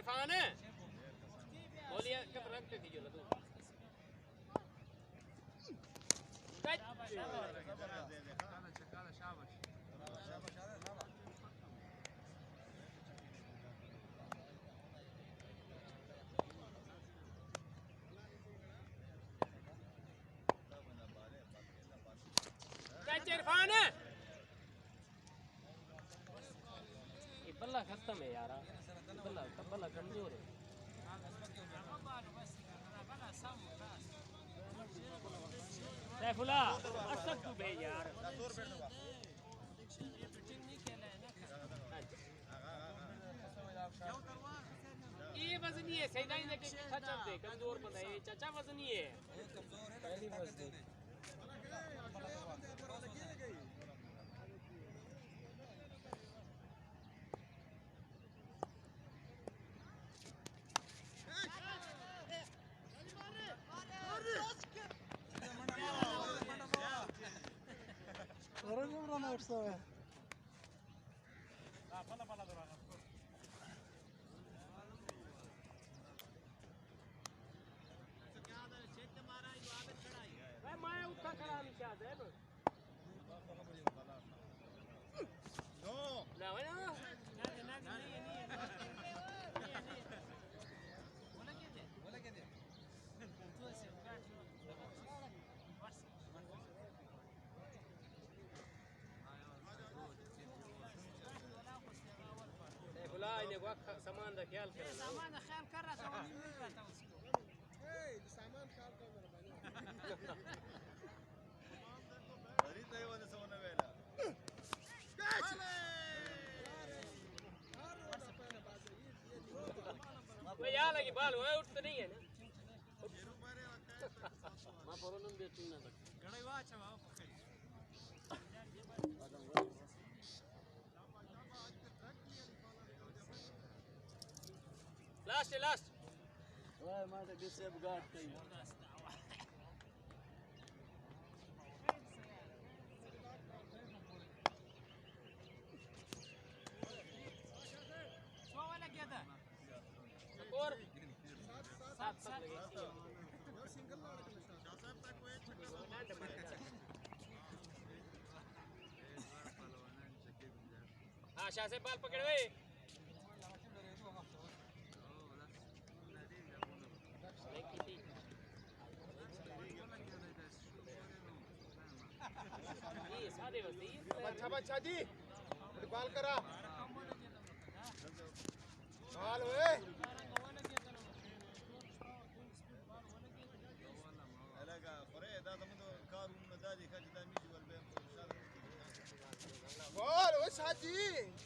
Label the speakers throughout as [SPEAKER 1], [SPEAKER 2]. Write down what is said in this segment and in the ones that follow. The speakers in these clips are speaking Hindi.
[SPEAKER 1] इरफान है बोलिए कब रख के कीजिए लदू इरफान है ये बल्ला खत्म है यार बल्ला कमजोर है सैफुल्ला असद तू बे यार ये वजनी है सही नहीं लेके खचर दे कमजोर बंदा है चाचा वजनी है पहली वजनी
[SPEAKER 2] Oraya
[SPEAKER 1] मैं उठा खड़ा नहीं चाहता है नो ना वना बोला क्या दे तू ऐसे बुला इन्हें वक्त सामान का ख्याल कर सामान का ख्याल कर रहा सामान नहीं मिल रहा था उसको सामान ख्याल कर मेरा भाई अरे तो ये वाला सोना वेला वो यार लगी बाल वो उठ तो नहीं है ना मां परोनन दे तू ना गड़े वाच है वहां लास्ट ओए मां तो किसे गाट कई सो वाला क्या था और सात सिंगल साहब तक कोई हां शाह से बाल पकड़ वे अच्छा जी बाल करा बाल ओए अलगा फरे दादा मुदो कारू नदादी खजदा मिजी वल बेम बाल ओ साजी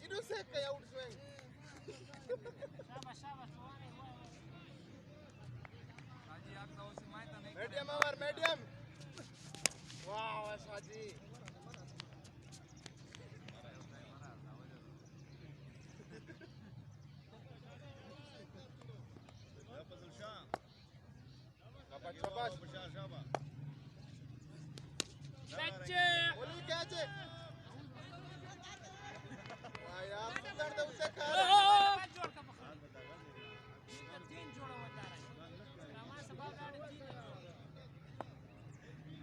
[SPEAKER 1] इदो से के आउट स्विंग शाबाश साजी आपका उसी मायता नहीं मीडियम ओवर मीडियम वाह साजी शाबाश शाबाश बच्चे बोली क्या है वाह यार सुंदर तो उसे खा जोड़ का तीन जोड़ा बता रहा है रामा से बाल गाड़ी तीन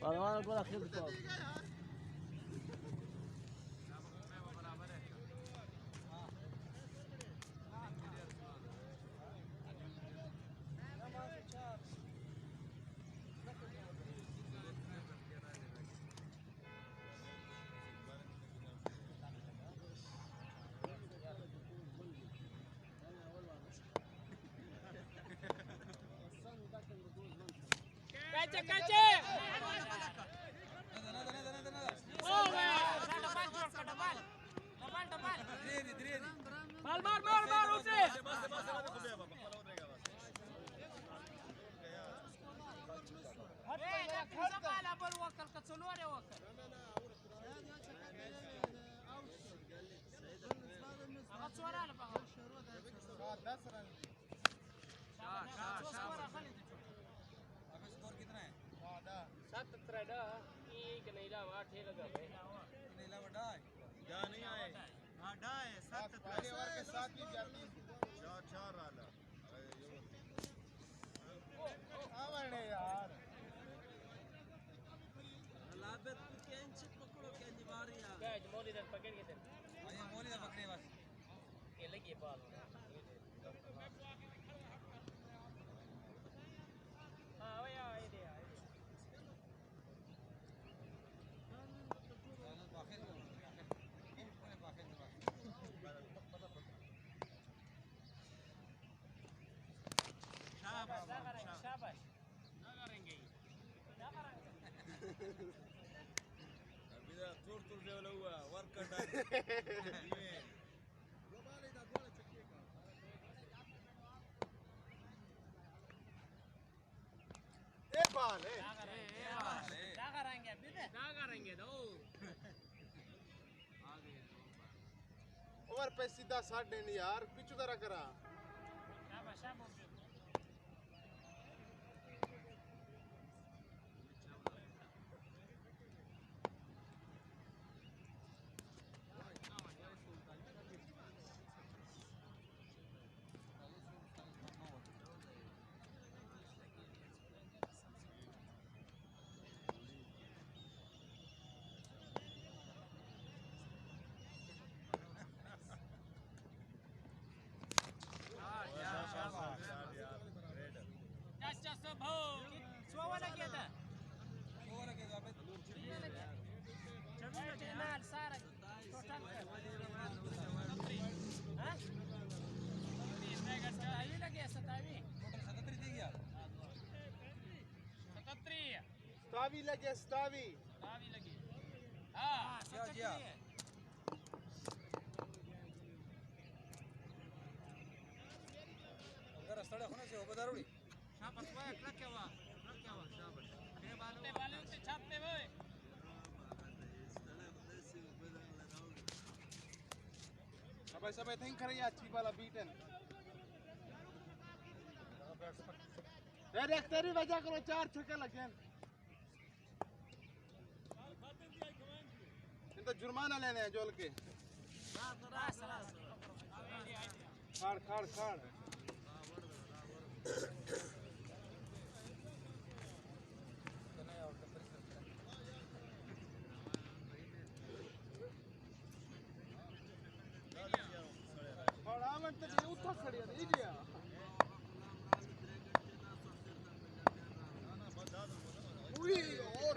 [SPEAKER 2] Parmağını bırak yıldız al. Cache O double मार उसे बाला बोल वकल का चलो रे वकल आवाज चोरा आला बघा 10 रन स्कोर कितना है 17 एक नहीं लावा 8 लगा भाई नहीं लावा डाय जा नहीं आए हां डाय 7 पहले ओवर के साथ ही जाती 4 आला आवड़े यार लाबत कैंची पकड़ो कैंची मारिया कैच मोली तक पकड़ के थे ये मोली तक पकड़े बस ये लगी बॉल हां ओए आई दे शाबाश ना करेंगे अभी तो तुर लेवल हुआ वर्क करना ये गोबाले दा गोल चक्के का एक बॉल है क्या करेंगे अभी क्या करेंगे दो आगे ओवर पे सीधा 60 नहीं यार पिछु तरह करा शाबाश शाबाश जास्त भाऊ सोवाला गेला अबे चलो ना सारा टोटल हां इतना घंटा आई लगे 27 टोटल 37 दे गया 37 लगे 27 लगे हां क्या किया अगर रस्ता होना से हो दारुड़ी शाबाश भाई ट्रक क्या हुआ शाबाश मेरे बालों से छापते भाई सबे थिंक करे या अच्छी वाला बीटन देख तेरी वजह करो 4 छक्के लगे इन तो जुर्माना लेने हैं जोल के खाड़ उत्तर खड़ी है और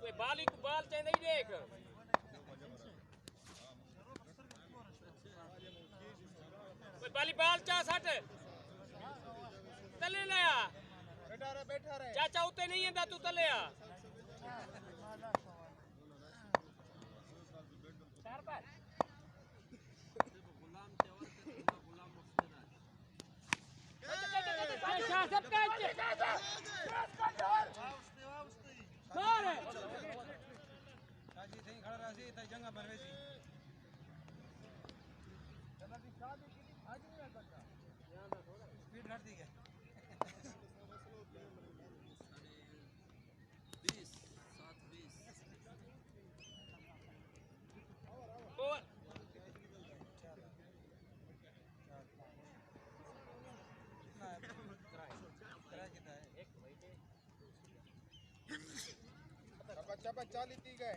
[SPEAKER 2] कोई बाल चाहिए नहीं देख कोई बाल चाह सट तले ले आ बैठा रहे चाचा उते नहीं है तू तले आ चार पर गुलाम चावल गुलाम मुफ्तदा सब कैच सारे काजी सही खड़ा रासी त जंगा बनवेसी चला की शादी आज नहीं आ सकता यहां पे थोड़ा स्पीड घट दी है 20 7 20 कितना है शाबाश 40 ती गए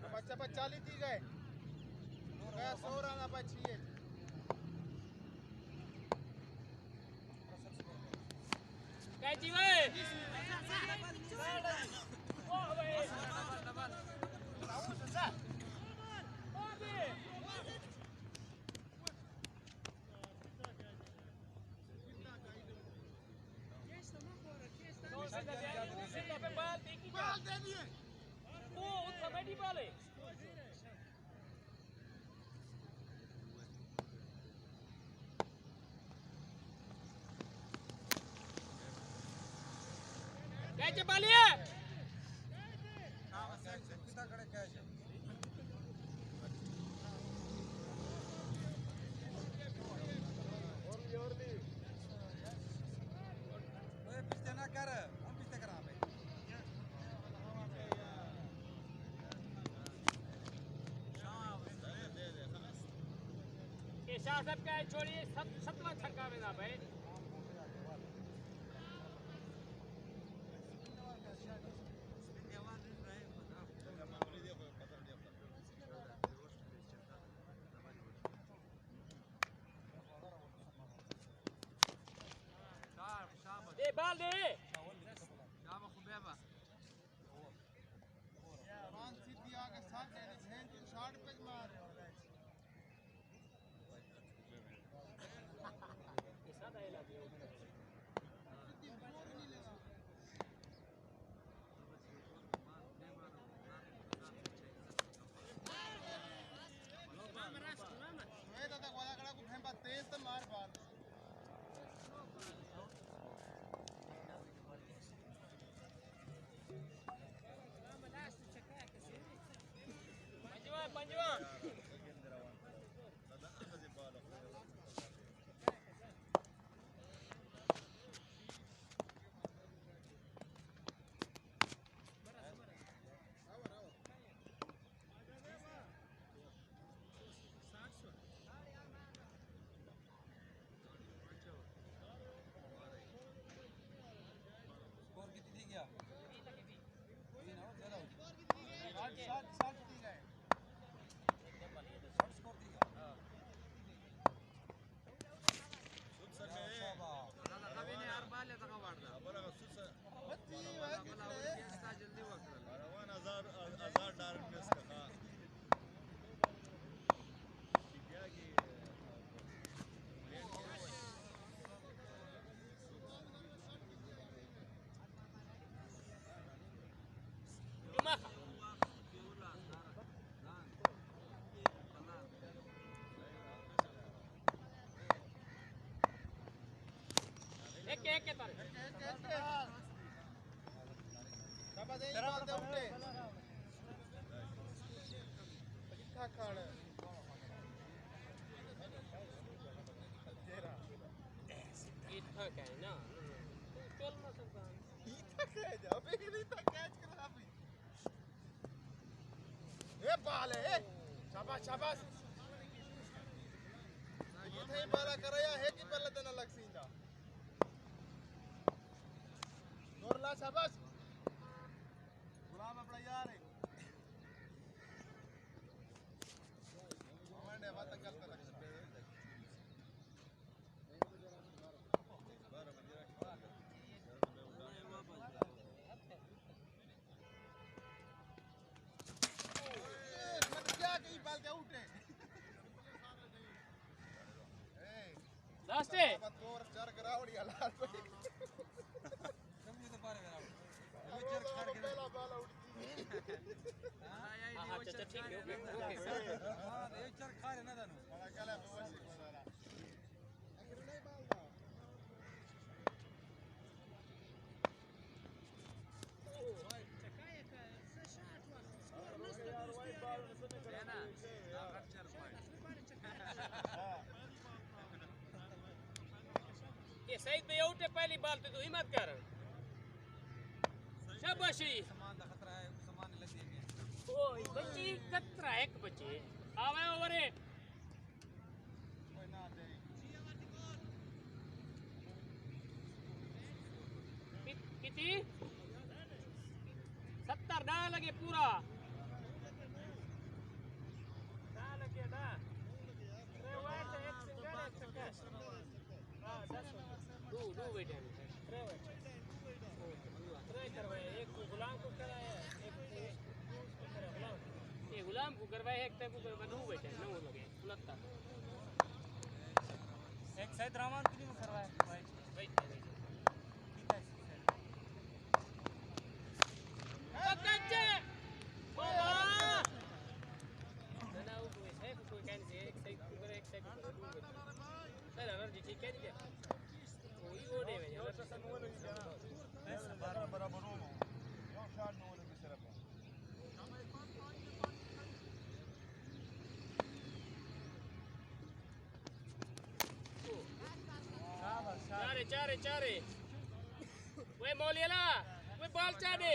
[SPEAKER 2] शाबाश 40 ती गए गया 100 रन बचिए
[SPEAKER 3] कैची भाई कैचे पालिए शाह साहब का छोड़िए 7वां छक्का में ना भाई दे बाल दे शाम खुबेबा
[SPEAKER 2] पांच सीधी आगे साथ देनी है 60 पे मार
[SPEAKER 3] पंजवा एक के तारे
[SPEAKER 2] शाबाश दे बाल दे उठे कितना खाना
[SPEAKER 3] इतना क्या है ना चल ना सकता
[SPEAKER 2] इतना क्या जा अबे इतना कैच कर अभी ए बाल है शाबाश शाबाश ये थे बाला करया है कि पहले देना लग सीधा दोरला शाबाश गुलाम अपना यार है हमारे बात करते लग
[SPEAKER 3] लास्ट है
[SPEAKER 2] तोर चार करावड़ी लाल पे
[SPEAKER 1] समझे तो पारे मेरा ये चर खाड़ के
[SPEAKER 2] पहला बाल आउट
[SPEAKER 3] हां अच्छा ठीक है ओके
[SPEAKER 1] हां ये चर खाड़े ना दानो
[SPEAKER 2] बड़ा कला व्यवस्थित बना आखिर नहीं बाल था
[SPEAKER 3] ये सईद भाई आउट है पहली बाल पे तो हिम्मत कर शाबाशी
[SPEAKER 1] सामान का खतरा है सामान लग जाएंगे
[SPEAKER 3] ओय बच्ची कतरा एक बच्ची आवे ओवर है
[SPEAKER 2] कोई ना दे
[SPEAKER 3] किती 70 डा लगे पूरा डा लगे डा रे वाट एक सिंगल एक सेकंड हां 10 दो बेटे रे रे करवाए एक को गुलाम को कराया एक ये गुलाम को करवाए एक पे को करवा दो बेटे नौ लगे 69
[SPEAKER 4] एक सैद रहमान की नहीं करवाया भाई
[SPEAKER 3] भाई
[SPEAKER 4] ठीक है
[SPEAKER 3] बाबा ना वो कोई है कोई कैन से एक साइड को करे एक साइड को करे दो सर एनर्जी ठीक है नहीं कोई वो नहीं है
[SPEAKER 2] बस सन वो लगी ना ऐसे बराबर हो यो शाट नो लगी सिर्फ
[SPEAKER 3] चारे चारे चारे वे मौलियाला वे बॉल चाडे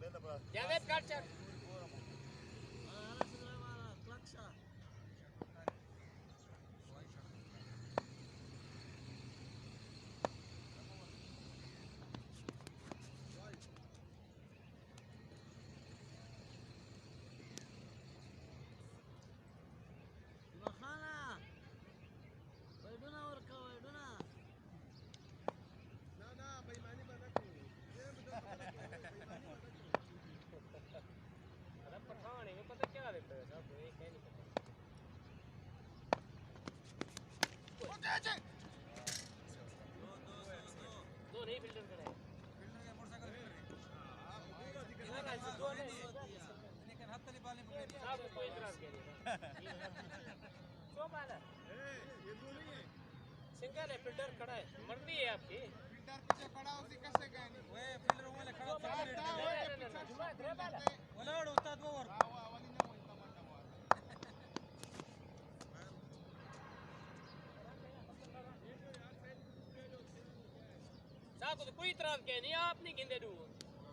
[SPEAKER 2] बेला बड़ा
[SPEAKER 3] जावेद काट चाट
[SPEAKER 1] ना ना बेईमानी मत करो ये मुझे
[SPEAKER 3] अरे पठान है पता क्या देता है साहब ये क्या नहीं पता दो नहीं फिल्टर करे
[SPEAKER 4] लेकिन हाथ तली बाल नहीं पकड़ी
[SPEAKER 3] साहब को इतराज करिए क्यों बाला
[SPEAKER 1] ये दो नहीं है
[SPEAKER 3] सिंगल है फिल्टर खड़ा है मर्दी है आपकी
[SPEAKER 1] फिल्टर पीछे खड़ा उसी कैसे गए नहीं
[SPEAKER 4] ओए फील्डर वाले खड़ा वाला उस्ताद वो और
[SPEAKER 1] वाली ना वो इतना मत मार
[SPEAKER 3] साहब को तो कोई इतराज क्या नहीं आप नहीं गिंदे दू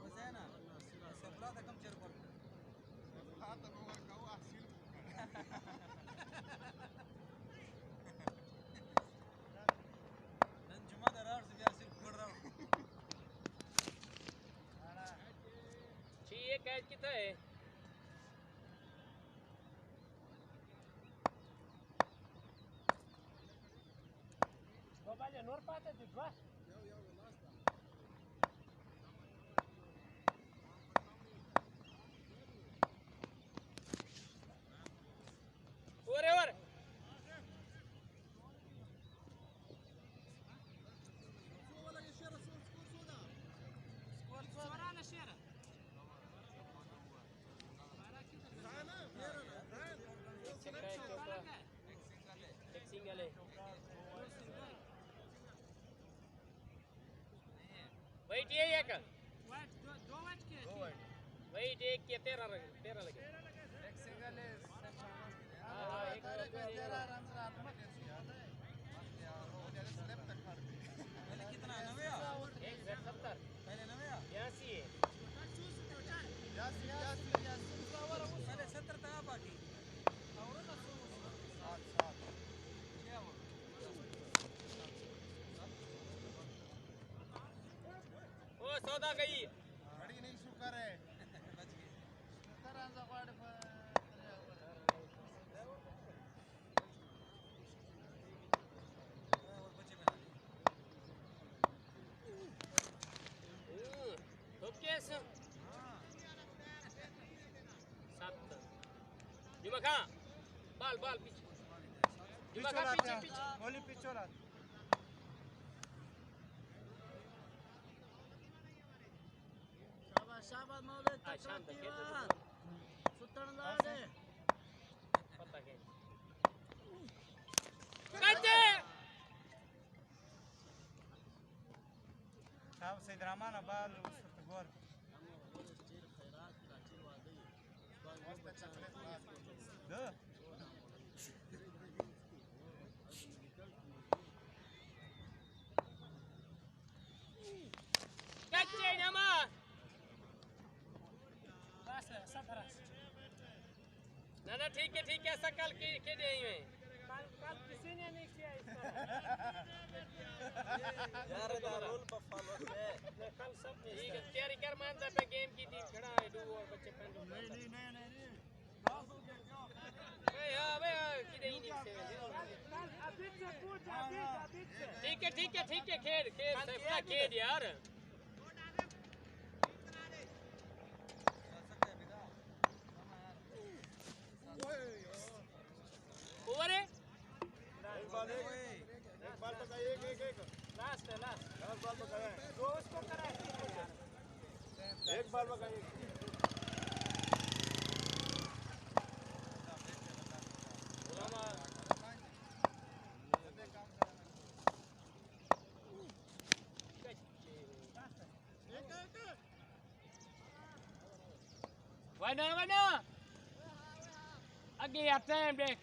[SPEAKER 4] वैसे है ना सफला था कम चेयर पर
[SPEAKER 1] हां तो वो कहू आसिल
[SPEAKER 4] नन जुमा दरार से यार सिर्फ पकड़ रहा हूं
[SPEAKER 3] छी ये कैच कितना है बाबा जी नोर पाते दिखवा ओवर एक सिंगल है वेट ये एक वेट एक के 13 लगे
[SPEAKER 4] एक सिंगल है
[SPEAKER 3] हां एक
[SPEAKER 4] पहले कितना 90
[SPEAKER 3] एक 70
[SPEAKER 4] पहले 90
[SPEAKER 3] 82 है
[SPEAKER 4] पहले 70 था बाकी और ना 60 क्या वो
[SPEAKER 3] ओ सौदा गई
[SPEAKER 2] बड़ी नहीं शुक्र है
[SPEAKER 4] बच गए
[SPEAKER 2] शुक्र आंजा वाड़े पर
[SPEAKER 4] और बचे बना
[SPEAKER 3] ओके सर
[SPEAKER 4] हां
[SPEAKER 3] 7 जुमा खा बाल बाल पीछे जुमा खा पीछे पीछे
[SPEAKER 4] गोली पिछोला
[SPEAKER 5] शाबाश मौले
[SPEAKER 3] शांत है
[SPEAKER 5] सुतण जा दे
[SPEAKER 3] पता है कच्चे
[SPEAKER 4] साहब सैद रहमान बाल उस गोर दो
[SPEAKER 3] कच्चे नमा ना ना ठीक है ऐसा कल के दे में कल किसी ने नहीं किया इस तरह
[SPEAKER 2] यार दा रोल पर फॉलो है
[SPEAKER 3] कल सब ठीक है तैयारी कर मानता पे गेम की थी खड़ा है दो और बच्चे पेंड
[SPEAKER 2] नहीं पास हो गया क्यों
[SPEAKER 3] हां भाई की नहीं से अभी से पूछ अभी से ठीक है खेल सैफुल्ला खेल यार ओवर है
[SPEAKER 2] एक बाल तो एक
[SPEAKER 3] लास्ट
[SPEAKER 2] लास्ट बाल तो गया
[SPEAKER 3] दो उसको करा
[SPEAKER 2] एक बाल का एक
[SPEAKER 3] वना आगे यार टाइम देख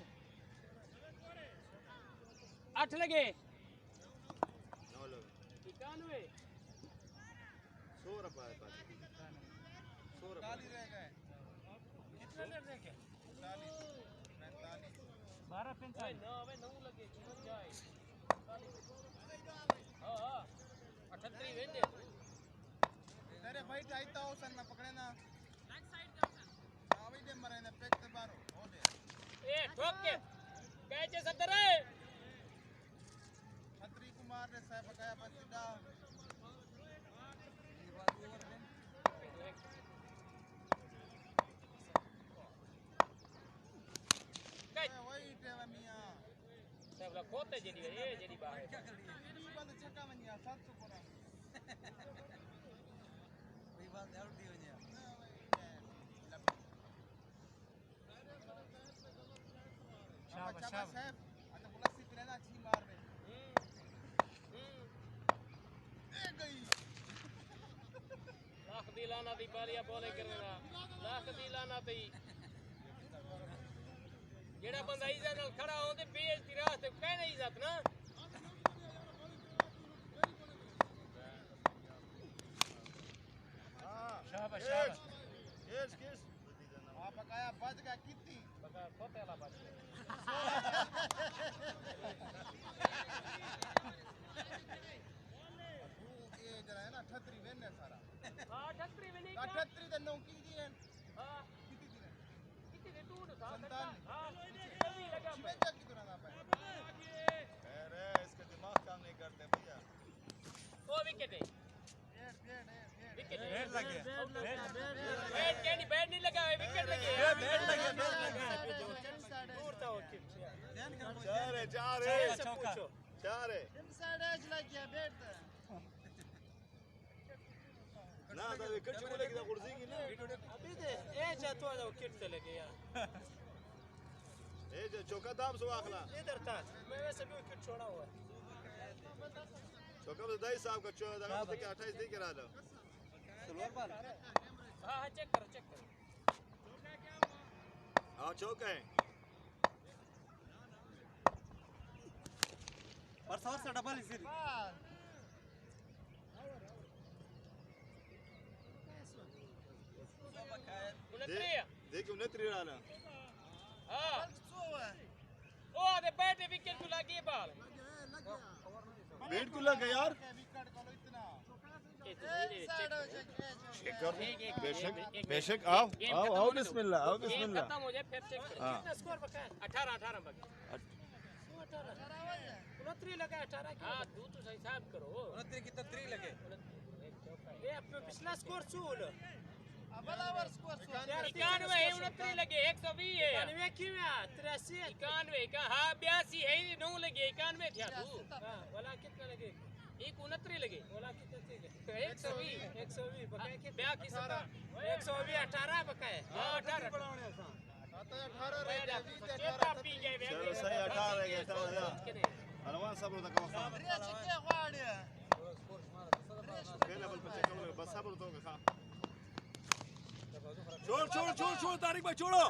[SPEAKER 3] 8 लगे 91
[SPEAKER 2] 100 रुपए पास 100 रुपए रह गए
[SPEAKER 3] कितने ले रहे के
[SPEAKER 2] 40 45
[SPEAKER 3] 12 45 9 लगे किधर जाए हां 38 वेंदे
[SPEAKER 2] तेरे भाई चाहता हो सन में पकड़े ना बैक साइड का हां भाई दे मरे ने पेट ते बारो हो दे
[SPEAKER 3] ए ठोक के कैचे सदर है
[SPEAKER 2] छतरी कुमार ने साहब बकाया पर सीधा वही टेवा मियां
[SPEAKER 3] सब लोग खोते जेडी ये जेडी बाहर
[SPEAKER 2] क्या कर रही है बंद छक्का बनिया 700 कोना वही बात यार दी बनिया शाबाश साहब अच्छा बोला सी प्लेना अच्छी मार रहे ए गई
[SPEAKER 3] लाख दिलाना दी बालिया बॉलिंग करना लाख दिलाना दी जेड़ा बंदा इज्जत नाल खड़ा होंदे बेइज्जती रास्ते कहना इज्जत ना
[SPEAKER 2] शाबाश किस आप बकाया बच गया कितनी
[SPEAKER 3] बका खोते वाला बात
[SPEAKER 2] ये जरा है ना 38 वेन है सारा
[SPEAKER 3] हां 38 में नहीं
[SPEAKER 2] 38 दे नौकी दी है
[SPEAKER 3] हां
[SPEAKER 2] कितनी
[SPEAKER 3] कितने टूट था
[SPEAKER 2] संतान
[SPEAKER 3] हां सभी लगा
[SPEAKER 2] शिवे तक की तरह ना पाए अरे इसका दिमाग काम नहीं करते भैया
[SPEAKER 3] ओ विकेट है विकेट
[SPEAKER 4] बैट लग गया
[SPEAKER 3] बैट नहीं लगा है विकेट लगी है
[SPEAKER 4] बैट लग गया
[SPEAKER 3] दूर था वो किक
[SPEAKER 2] चार है
[SPEAKER 4] चौका
[SPEAKER 2] चार है
[SPEAKER 5] इनसाइड एज लग गया बैट
[SPEAKER 2] ना तो विकेट बोलेगी ना कुर्सी की ना
[SPEAKER 3] अभी दे ए चातो जाओ किक चले गया
[SPEAKER 2] ए जो चौका दाम सो आखला
[SPEAKER 3] इधर था मैं वैसे भी विकेट छोड़ा हुआ है
[SPEAKER 2] चौका तो दाई साहब का 14 के 28 दे के रहा
[SPEAKER 4] सिल्वर बॉल
[SPEAKER 3] हां चेक करो
[SPEAKER 2] हां चौका है
[SPEAKER 4] और सौ से डबल इसी
[SPEAKER 2] देखियो नेत्री रहा
[SPEAKER 3] हां ओ दे बैट विकेट को लगी बॉल
[SPEAKER 2] बैट को लगा यार विकेट को इतना बेशक बेशक आओ बिस्मिल्लाह
[SPEAKER 3] खत्म हो जाए फिर चेक करो कितना स्कोर बका है 18 बका 29 लगा 18 हां तू तो सही हिसाब करो
[SPEAKER 4] 29 कितना 3 लगे
[SPEAKER 3] ये अपना पिछला स्कोर चूल
[SPEAKER 5] बराबर स्कोर
[SPEAKER 3] 91 है 29 लगे 120 है 91 क्यों है 83 91 का हां 82 है 9 लगे 91 था तू हां वाला कितना लगे 129 लगे वाला कितना थे 120 बकाया कितना 120 18 बकाया हां 18 18 पी गए
[SPEAKER 2] चलो सही 18 रह गया था हनुमान सब लोग का वफा पहले बल पे चेक करो बस सब लोग का छोड़ तारिक भाई छोड़ो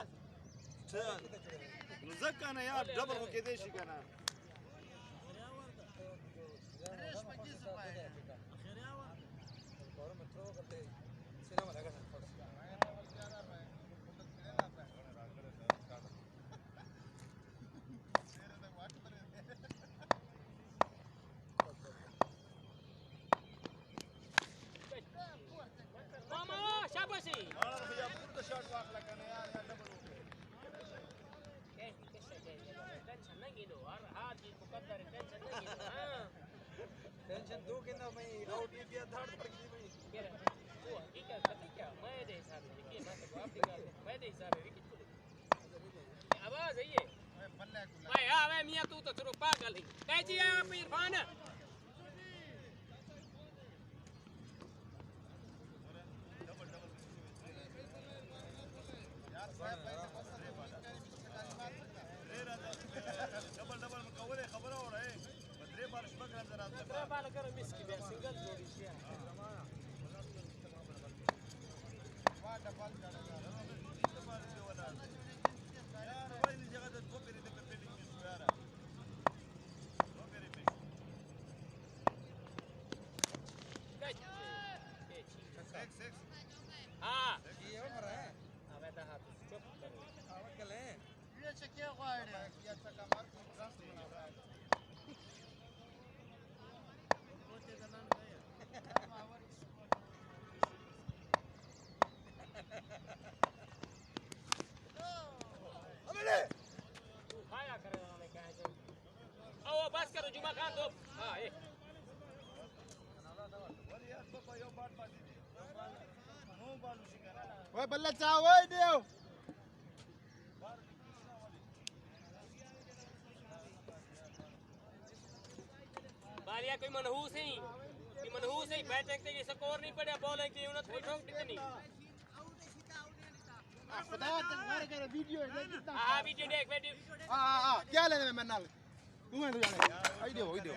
[SPEAKER 2] मुझक्का ना यार डबल हो के देशी का ना शॉट वाकला का नाही या डबल होते
[SPEAKER 3] टेंशन नहीं गिनो और हार जीत मुकद्दर है टेंशन नहीं गिनो हां
[SPEAKER 4] टेंशन दो के ना मैं आउट नहीं दिया धड़ धड़ की भाई
[SPEAKER 3] क्या वो हकीकत पता क्या मैं दे हिसाब से की बात को आप दिखा मैं दे हिसाब से विकेट आवाज है ये
[SPEAKER 2] बल्ले को
[SPEAKER 3] भाई हां वे मियां तू तो चलो पागल है कह जी आप इरफान
[SPEAKER 2] यार साहेब डबल डबल मुकवले खबर हो रहा है बदरे बार शबक नजर आता है
[SPEAKER 3] बाल करो मिस की सिंगल जोड़ी से
[SPEAKER 2] वाह डबल डबल जो वाला यार वही जगह तो दो पेरी पे पेंडिंग में यार दो पेरी पे सिक्स
[SPEAKER 3] हां
[SPEAKER 4] ये हो रहा है
[SPEAKER 3] अब ऐसा हाथ चुप करो
[SPEAKER 4] आवाज कर ले
[SPEAKER 5] ये चकिया वाइड है
[SPEAKER 2] ये अच्छा काम मार को ट्रस्ट बना रहा है
[SPEAKER 5] होते गलन गए मावर
[SPEAKER 3] तू खाया करेगा मैं क्या है आओ बस करो जुमा खान दो हां ए
[SPEAKER 2] बोल यार तो कोई बात बात नहीं नो बाल शिकारा
[SPEAKER 1] ओए बल्ला चाह ओए देव
[SPEAKER 3] बालिया कोई मनहूस है कि मनहूस है बैटिंग के स्कोर नहीं पड़ा बॉलिंग की उन्होंने थोड़ी ठोक कितनी
[SPEAKER 1] खुदा तुम्हारे करे वीडियो है कितना
[SPEAKER 3] हां वीडियो देख वीडियो
[SPEAKER 1] हां क्या लेने में नाल तू है तू जाने आई दे